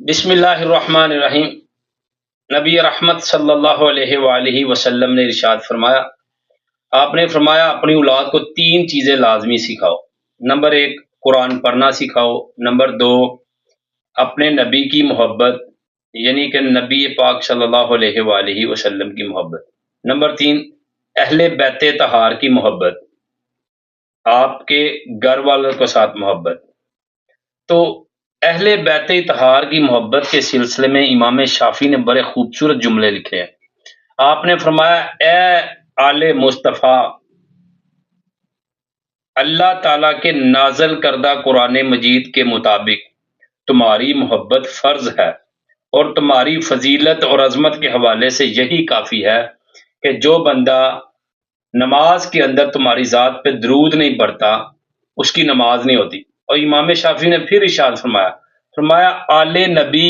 بسم اللہ الرحمن الرحیم۔ نبی رحمت صلی اللہ علیہ وآلہ وسلم نے ارشاد فرمایا، آپ نے فرمایا اپنی اولاد کو تین چیزیں لازمی سکھاؤ۔ نمبر 1 قرآن پڑھنا سکھاؤ، نمبر 2 اپنے نبی کی محبت یعنی کہ نبی پاک صلی اللہ علیہ وآلہ وسلم کی محبت، نمبر 3 اہل بیت طہار کی محبت، آپ کے گھر والوں کے ساتھ محبت۔ تو اہل بیت طہار کی محبت کے سلسلے میں امام شافعی نے بڑے خوبصورت جملے لکھے ہیں۔ آپ نے فرمایا، اے آل مصطفیٰ، اللہ تعالیٰ کے نازل کردہ قرآن مجید کے مطابق تمہاری محبت فرض ہے، اور تمہاری فضیلت اور عظمت کے حوالے سے یہی کافی ہے کہ جو بندہ نماز کے اندر تمہاری ذات پہ درود نہیں پڑھتا اس کی نماز نہیں ہوتی۔ اور امام شافعی نے پھر ارشاد فرمایا آل نبی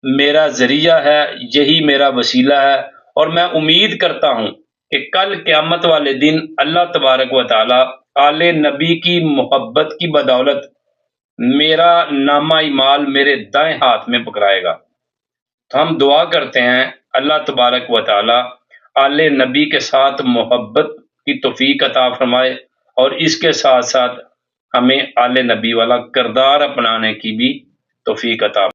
میرا ذریعہ ہے، یہی میرا وسیلہ ہے، اور میں امید کرتا ہوں کہ کل قیامت والے دن اللہ تبارک و تعالی آل نبی کی محبت کی بدولت میرا نامہ اعمال میرے دائیں ہاتھ میں پکڑائے گا۔ تو ہم دعا کرتے ہیں اللہ تبارک و تعالی آل نبی کے ساتھ محبت کی توفیق عطا فرمائے، اور اس کے ساتھ ساتھ ہمیں آل نبی والا کردار اپنانے کی بھی توفیق عطا